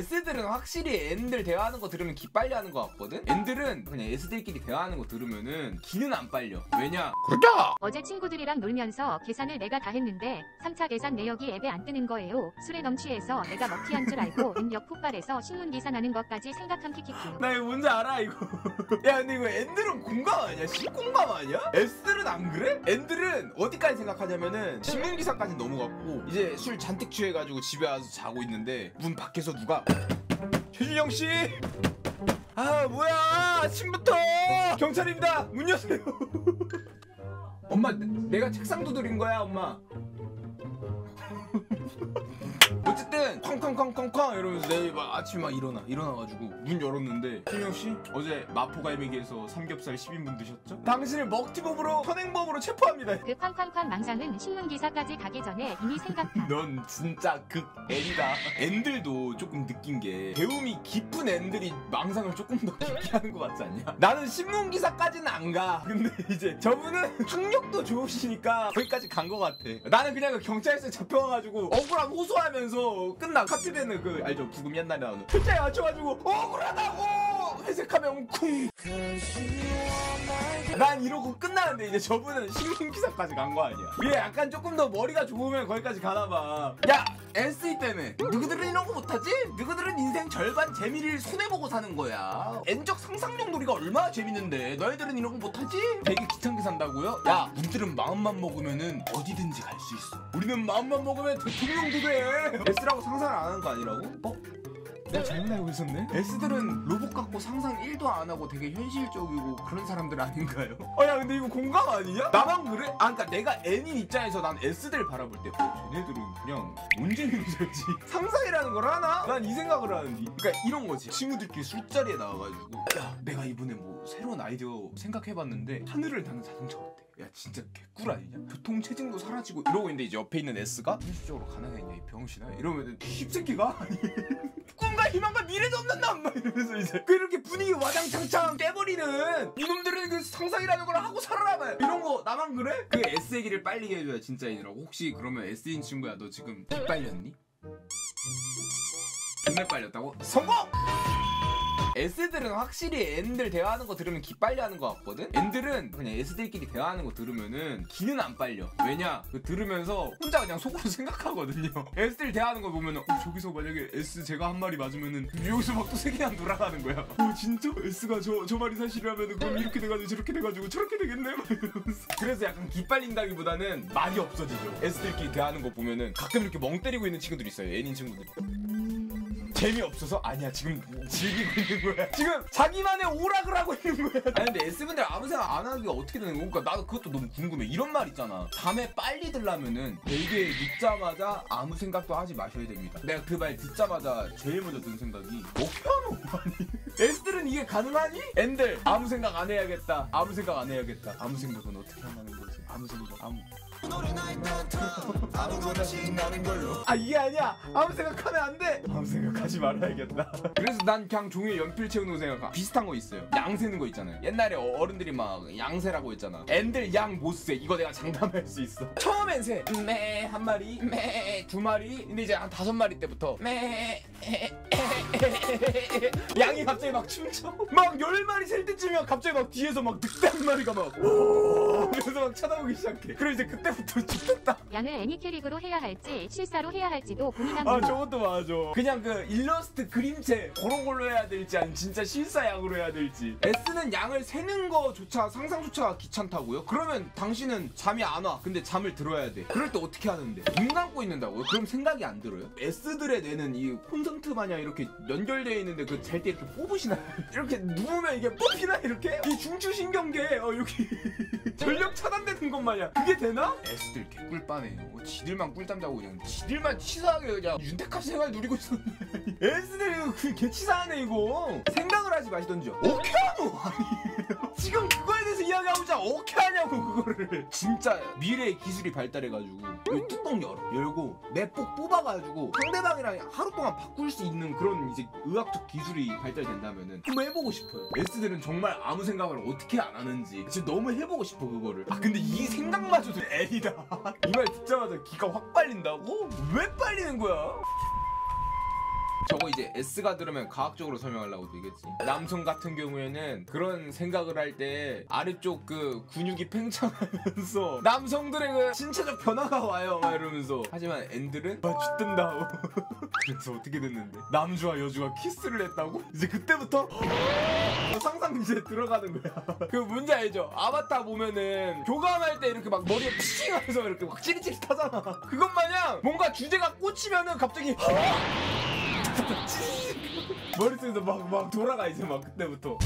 S들은 확실히 N들 대화하는 거 들으면 기 빨리 하는 거 같거든? N들은 그냥 S들끼리 대화하는 거 들으면은 기는 안 빨려. 왜냐? 그렇다! 어제 친구들이랑 놀면서 계산을 내가 다 했는데 3차 계산 내역이 앱에 안 뜨는 거예요. 술에 넘취해서 내가 먹튀한 줄 알고 N역 폭발해서 신문 기사나는 것까지 생각한 키키키. 나 이거 뭔지 알아 이거. 야 근데 이거 N들은 공감 아니야? 신공감 아니야? S들은 안 그래? N들은 어디까지 생각하냐면은 신문기사까지 넘어갔고 이제 술 잔뜩 취해가지고 집에 와서 자고 있는데 문 밖에서 누가 최준영씨! 아 뭐야 아침부터 경찰입니다 문 여세요. 엄마 내가 책상 두드린 거야 엄마. 어쨌든 쾅쾅쾅쾅쾅 이러면서 내일 막 아침에 막 일어나가지고 문 열었는데 준영씨 어제 마포갈매기에서 삼겹살 10인분 드셨죠? 당신을 먹튀범으로 현행범으로 체포합니다. 그 쾅쾅쾅 망상은 신문 기사까지 가기 전에 이미 생각한. 넌 진짜 극 N이다. N들도 조금 느낀 게 배움이 깊은 N들이 망상을 조금 더 깊게 하는 것 같지 않냐? 나는 신문기사까지는 안 가. 근데 이제 저분은 학력도 좋으시니까 거기까지 간 것 같아. 나는 그냥 그 경찰서에 잡혀와가지고 억울함 호소하면서 끝나. 카트베는 그 알죠? 부금 옛날에 나오는 글자에 맞춰가지고 억울하다고 회색하면 쿵. 난 이러고 끝나는데 이제 저분은 신문기사까지 간 거 아니야. 얘 약간 조금 더 머리가 좋으면 거기까지 가나봐. 야 SE 때문에 누구들은 이런 거 못하지? 누구들은 인생 절반 재미를 손해보고 사는 거야. N적 상상력 놀이가 얼마나 재밌는데 너희들은 이런 거 못하지? 되게 귀찮게 산다고요? 야 우리들은 마음만 먹으면은 어디든지 갈 수 있어. 우리는 마음만 먹으면 대통령도 돼. S라고 상상을 안 하는 거 아니라고? 어? 내가 잘못 알고 있었네? S들은 로봇 같고 상상 1도 안 하고 되게 현실적이고 그런 사람들 아닌가요? 야 근데 이거 공감 아니냐? 나만 그래? 아 그니까 내가 N인 입장에서 난 S들 바라볼 때 쟤네들은 그냥 문제는 살지 상상이라는 걸 하나? 난 이 생각을 하는데. 그러니까 이런 거지. 친구들끼리 술자리에 나와가지고 야 내가 이번에 뭐 새로운 아이디어 생각해봤는데 하늘을 나는 자동차 어때? 야 진짜 개꿀 아니냐? 교통체증도 사라지고 이러고 있는데 이제 옆에 있는 S가 현실적으로 가능하겠냐 이 병신아? 이러면 씹새끼가 꿈과 희망과 미래도 없는 남! 막 이러면서 이제 그렇게 분위기 와장창창 깨버리는 이놈들은 그 상상이라는 걸 하고 살아라 봐. 이런 거 나만 그래? 그 S 얘기를 빨리 해줘야 진짜 인이라고. 혹시 그러면 S인 친구야 너 지금 기 빨렸니? 정말 빨렸다고? 성공! S들은 확실히 N들 대화하는 거 들으면 기 빨리 하는 거 같거든? N들은 그냥 S들끼리 대화하는 거 들으면은 기는 안 빨려. 왜냐? 그 들으면서 혼자 그냥 속으로 생각하거든요. S들 대화하는 거 보면은 저기서 만약에 S 제가 한 말이 맞으면은 여기서 막 또 세계관 돌아가는 거야. 진짜? S가 저 말이 사실이라면은 그럼 이렇게 돼가지고 저렇게 돼가지고 저렇게 되겠네? 막 이러면서. 그래서 약간 기 빨린다기보다는 말이 없어지죠. S들끼리 대화하는 거 보면은 가끔 이렇게 멍 때리고 있는 친구들 있어요. N인 친구들. 재미없어서? 아니야 지금 즐기고 있는 거야. 지금 자기만의 오락을 하고 있는 거야. 아니 근데 S분들 아무 생각 안 하기가 어떻게 되는 거야? 그러니까 나도 그것도 너무 궁금해. 이런 말 있잖아. 밤에 빨리 들라면은 되게 늦자마자 아무 생각도 하지 마셔야 됩니다. 내가 그 말 듣자마자 제일 먼저 든 생각이 피아노 아니? S들은 이게 가능하니? N들 아무 생각 안 해야겠다. 아무 생각 안 해야겠다. 아무 생각은 어떻게 하는 거지? 아무 생각 아무거나 신나는 걸로. 이게 아니야. 아무 생각하면 안 돼. 아무 생각하지 말아야겠다. 그래서 난 그냥 종이에 연필 채우는 거 생각하. 비슷한 거 있어요. 양 세는 거 있잖아요. 옛날에 어른들이 막 양세라고 했잖아. N들 양 못 세. 이거 내가 장담할 수 있어. 처음엔 세. 매 한 마리, 매 두 마리. 근데 이제 한 5마리 때부터 매 양이 갑자기 막 춤춰. 막 10마리 셀 때쯤이면 갑자기 막 뒤에서 막 늑대 한 마리가 막 그래서 막 쳐다보기 시작해. 그럼 이제 그때부터 죽겠다. 양을 애니캐릭으로 해야 할지 실사로 해야 할지도 고민합니다. 저것도 맞아. 그냥 그 일러스트 그림체 그런 걸로 해야 될지 아니면 진짜 실사 양으로 해야 될지. S는 양을 세는 거조차 상상조차 귀찮다고요? 그러면 당신은 잠이 안 와. 근데 잠을 들어야 돼. 그럴 때 어떻게 하는데? 눈 감고 있는다고요? 그럼 생각이 안 들어요? S들의 뇌는 이 콘센트 마냥 이렇게 연결되어 있는데 그 잘 때 이렇게 뽑으시나? 이렇게 누우면 이게 뽑히나 이렇게? 이 중추신경계 여기 전력 차단되는 것 마냥 그게 되나? S들 개꿀빠네. 지들만 꿀잠 자고 그냥 지들만 치사하게 그냥 윤택한 생활 누리고 있었네. S들 이거 그 개치사하네 이거. 생각을 하지 마시던지요. 어떻게 하노? 아니 지금 그거에 대해서 이야기하고자 어떻게 하냐고 그거를. 진짜 미래의 기술이 발달해가지고 이 뚜껑 열고 맵폭 뽑아가지고 상대방이랑 하루 동안 바꿀 수 있는 그런 이제 의학적 기술이 발달된다면은 한번 해보고 싶어요. S들은 정말 아무 생각을 어떻게 안 하는지 지금 너무 해보고 싶어 그거를. 근데 이 생각마저도 N이다. 이 말 듣자마자 기가 확 빨린다고? 왜 빨리는 거야? 저거 이제 S가 들으면 과학적으로 설명하려고 되겠지. 남성 같은 경우에는 그런 생각을 할 때 아래쪽 그 근육이 팽창하면서 남성들의 그 신체적 변화가 와요 막 이러면서. 하지만 N들은 죽든다. 그래서 어떻게 됐는데 남주와 여주가 키스를 했다고? 이제 그때부터 상상 이제 들어가는 거야. 그 뭔지 알죠? 아바타 보면은 교감할 때 이렇게 막 머리에 피싱 하면서 이렇게 막 찌릿찌릿하잖아. 그것 마냥 뭔가 주제가 꽂히면은 갑자기 머릿속에서 막 돌아가 이제 막 그때부터.